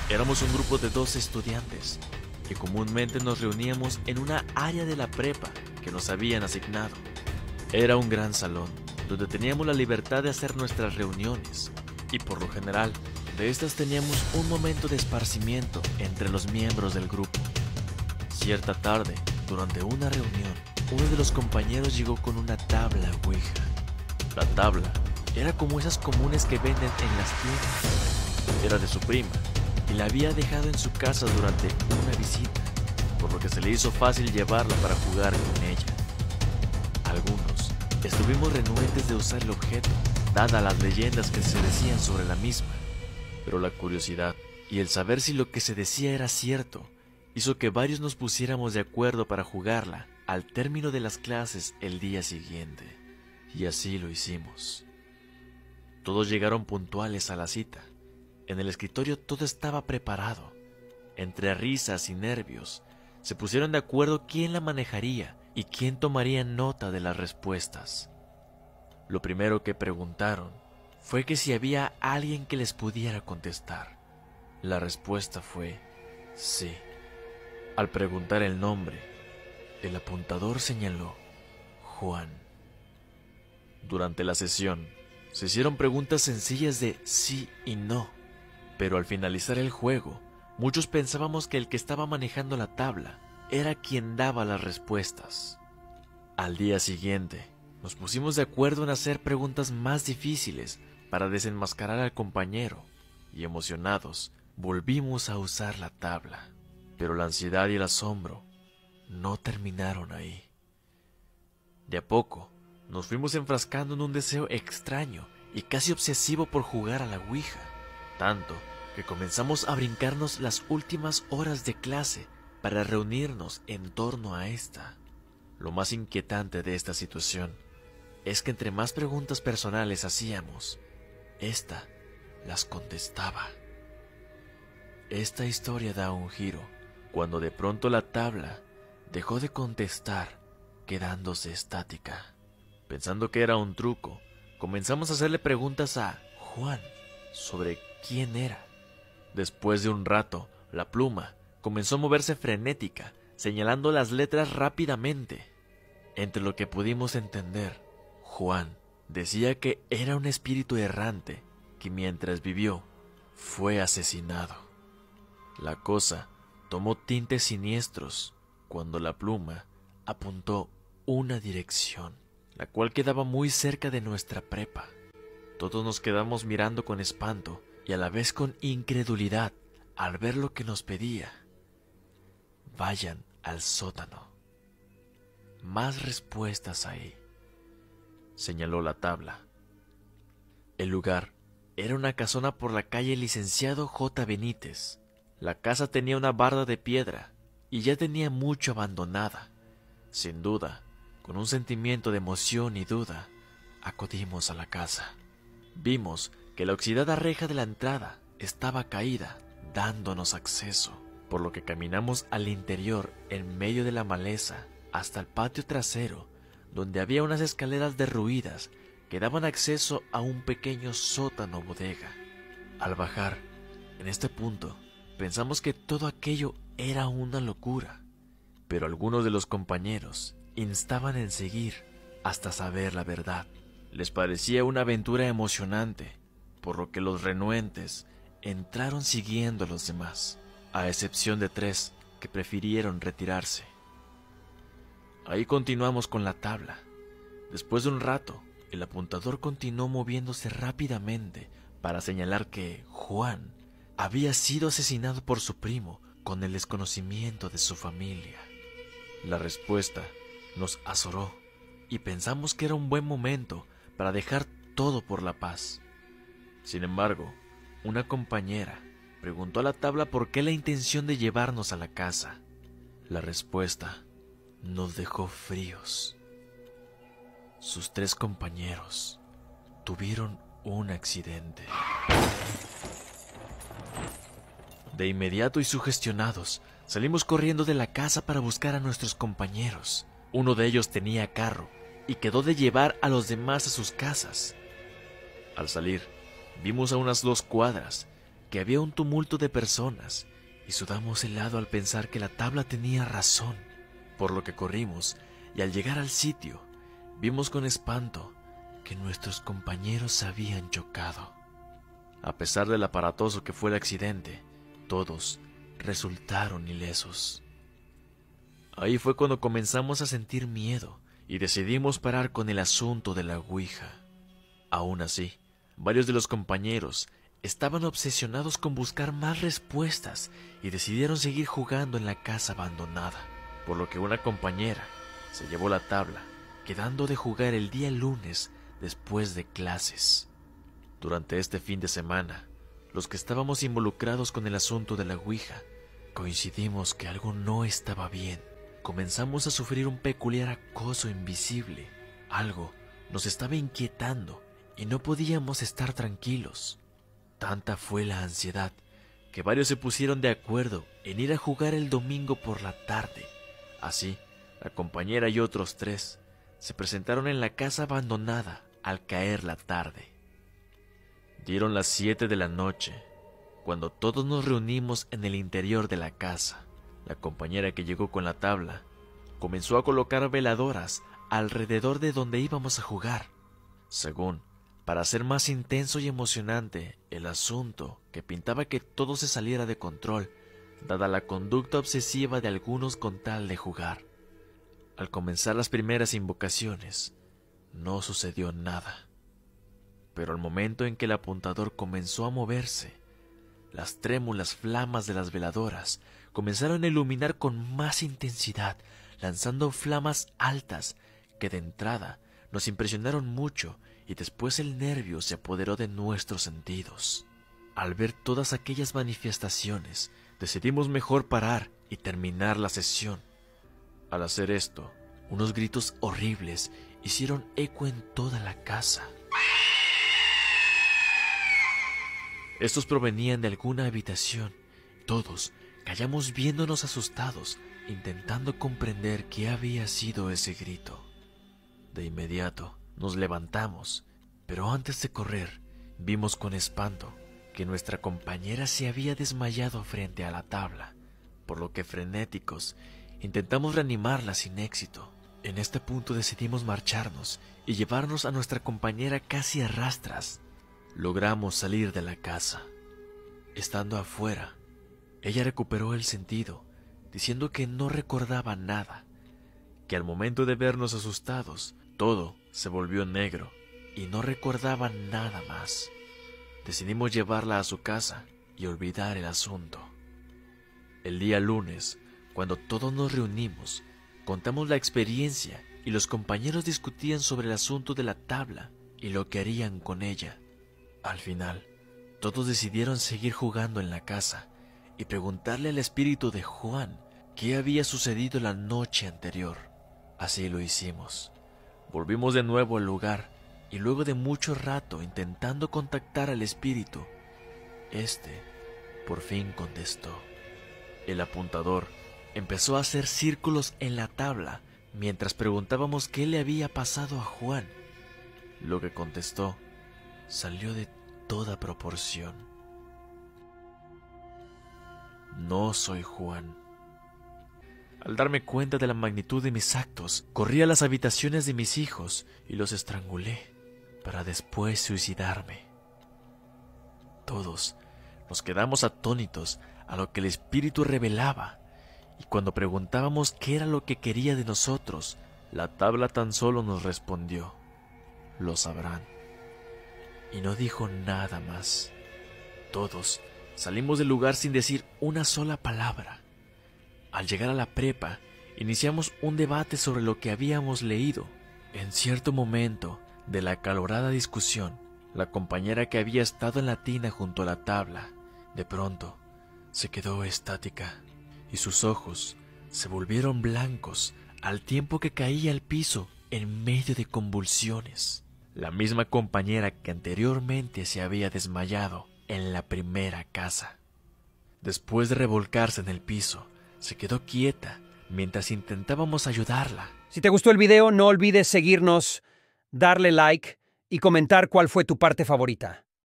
Éramos un grupo de 12 estudiantes que comúnmente nos reuníamos en una área de la prepa que nos habían asignado. Era un gran salón donde teníamos la libertad de hacer nuestras reuniones y por lo general de estas teníamos un momento de esparcimiento entre los miembros del grupo. Cierta tarde, durante una reunión, uno de los compañeros llegó con una tabla Ouija. La tabla era como esas comunes que venden en las tiendas. Era de su prima y la había dejado en su casa durante una visita, por lo que se le hizo fácil llevarla para jugar con ella. Algunos estuvimos renuentes de usar el objeto, dadas las leyendas que se decían sobre la misma, pero la curiosidad y el saber si lo que se decía era cierto hizo que varios nos pusiéramos de acuerdo para jugarla al término de las clases el día siguiente, y así lo hicimos. Todos llegaron puntuales a la cita. En el escritorio todo estaba preparado. Entre risas y nervios, se pusieron de acuerdo quién la manejaría y quién tomaría nota de las respuestas. Lo primero que preguntaron fue que si había alguien que les pudiera contestar. La respuesta fue sí. Al preguntar el nombre, el apuntador señaló Juan. Durante la sesión, se hicieron preguntas sencillas de sí y no. Pero al finalizar el juego, muchos pensábamos que el que estaba manejando la tabla era quien daba las respuestas. Al día siguiente, nos pusimos de acuerdo en hacer preguntas más difíciles para desenmascarar al compañero, y emocionados, volvimos a usar la tabla. Pero la ansiedad y el asombro no terminaron ahí. De a poco, nos fuimos enfrascando en un deseo extraño y casi obsesivo por jugar a la Ouija. Tanto que comenzamos a brincarnos las últimas horas de clase para reunirnos en torno a esta. Lo más inquietante de esta situación es que entre más preguntas personales hacíamos, esta las contestaba. Esta historia da un giro cuando de pronto la tabla dejó de contestar, quedándose estática. Pensando que era un truco, comenzamos a hacerle preguntas a Juan sobre quién era. Después de un rato, la pluma comenzó a moverse frenética, señalando las letras rápidamente. Entre lo que pudimos entender, Juan decía que era un espíritu errante que mientras vivió fue asesinado. La cosa tomó tintes siniestros cuando la pluma apuntó una dirección, la cual quedaba muy cerca de nuestra prepa. Todos nos quedamos mirando con espanto y a la vez con incredulidad al ver lo que nos pedía. Vayan al sótano. Más respuestas ahí, señaló la tabla. El lugar era una casona por la calle Licenciado J. Benítez. La casa tenía una barda de piedra y ya tenía mucho abandonada. Sin duda, con un sentimiento de emoción y duda, acudimos a la casa. Vimos que la oxidada reja de la entrada estaba caída, dándonos acceso, por lo que caminamos al interior en medio de la maleza hasta el patio trasero, donde había unas escaleras derruidas que daban acceso a un pequeño sótano bodega. Al bajar, en este punto, pensamos que todo aquello era una locura, pero algunos de los compañeros instaban en seguir hasta saber la verdad. Les parecía una aventura emocionante, por lo que los renuentes entraron siguiendo a los demás, a excepción de 3 que prefirieron retirarse. Ahí continuamos con la tabla. Después de un rato, el apuntador continuó moviéndose rápidamente para señalar que Juan había sido asesinado por su primo con el desconocimiento de su familia. La respuesta nos azoró y pensamos que era un buen momento para dejar todo por la paz. Sin embargo, una compañera preguntó a la tabla por qué la intención de llevarnos a la casa. La respuesta nos dejó fríos. Sus 3 compañeros tuvieron un accidente. De inmediato y sugestionados, salimos corriendo de la casa para buscar a nuestros compañeros. Uno de ellos tenía carro y quedó de llevar a los demás a sus casas. Al salir, vimos a unas 2 cuadras que había un tumulto de personas y sudamos helado al pensar que la tabla tenía razón, por lo que corrimos y al llegar al sitio vimos con espanto que nuestros compañeros se habían chocado. A pesar del aparatoso que fue el accidente, todos resultaron ilesos. Ahí fue cuando comenzamos a sentir miedo y decidimos parar con el asunto de la ouija. Aún así, varios de los compañeros estaban obsesionados con buscar más respuestas y decidieron seguir jugando en la casa abandonada, por lo que una compañera se llevó la tabla, quedando de jugar el día lunes después de clases. Durante este fin de semana, los que estábamos involucrados con el asunto de la ouija coincidimos que algo no estaba bien. Comenzamos a sufrir un peculiar acoso invisible. Algo nos estaba inquietando y no podíamos estar tranquilos. Tanta fue la ansiedad que varios se pusieron de acuerdo en ir a jugar el domingo por la tarde. Así, la compañera y otros 3 se presentaron en la casa abandonada al caer la tarde. Dieron las 7 de la noche, cuando todos nos reunimos en el interior de la casa. La compañera que llegó con la tabla comenzó a colocar veladoras alrededor de donde íbamos a jugar, según para hacer más intenso y emocionante el asunto, que pintaba que todo se saliera de control, dada la conducta obsesiva de algunos con tal de jugar. Al comenzar las primeras invocaciones, no sucedió nada. Pero al momento en que el apuntador comenzó a moverse, las trémulas flamas de las veladoras comenzaron a iluminar con más intensidad, lanzando flamas altas que de entrada nos impresionaron mucho, y después el nervio se apoderó de nuestros sentidos. Al ver todas aquellas manifestaciones, decidimos mejor parar y terminar la sesión. Al hacer esto, unos gritos horribles hicieron eco en toda la casa. Estos provenían de alguna habitación. Todos callamos viéndonos asustados, intentando comprender qué había sido ese grito. De inmediato nos levantamos, pero antes de correr, vimos con espanto que nuestra compañera se había desmayado frente a la tabla, por lo que frenéticos intentamos reanimarla sin éxito. En este punto decidimos marcharnos y llevarnos a nuestra compañera casi a rastras. Logramos salir de la casa. Estando afuera, ella recuperó el sentido, diciendo que no recordaba nada, que al momento de vernos asustados, todo se volvió negro y no recordaba nada más. Decidimos llevarla a su casa y olvidar el asunto. El día lunes, cuando todos nos reunimos, contamos la experiencia y los compañeros discutían sobre el asunto de la tabla y lo que harían con ella. Al final, todos decidieron seguir jugando en la casa y preguntarle al espíritu de Juan qué había sucedido la noche anterior. Así lo hicimos. Volvimos de nuevo al lugar y luego de mucho rato intentando contactar al espíritu, este por fin contestó. El apuntador empezó a hacer círculos en la tabla mientras preguntábamos qué le había pasado a Juan. Lo que contestó salió de toda proporción. No soy Juan. Al darme cuenta de la magnitud de mis actos, corrí a las habitaciones de mis hijos y los estrangulé para después suicidarme. Todos nos quedamos atónitos a lo que el espíritu revelaba, y cuando preguntábamos qué era lo que quería de nosotros, la tabla tan solo nos respondió: lo sabrán. Y no dijo nada más. Todos salimos del lugar sin decir una sola palabra. Al llegar a la prepa, iniciamos un debate sobre lo que habíamos leído. En cierto momento de la acalorada discusión, la compañera que había estado en la tina junto a la tabla, de pronto se quedó estática y sus ojos se volvieron blancos al tiempo que caía al piso en medio de convulsiones. La misma compañera que anteriormente se había desmayado en la primera casa. Después de revolcarse en el piso, se quedó quieta mientras intentábamos ayudarla. Si te gustó el video, no olvides seguirnos, darle like y comentar cuál fue tu parte favorita.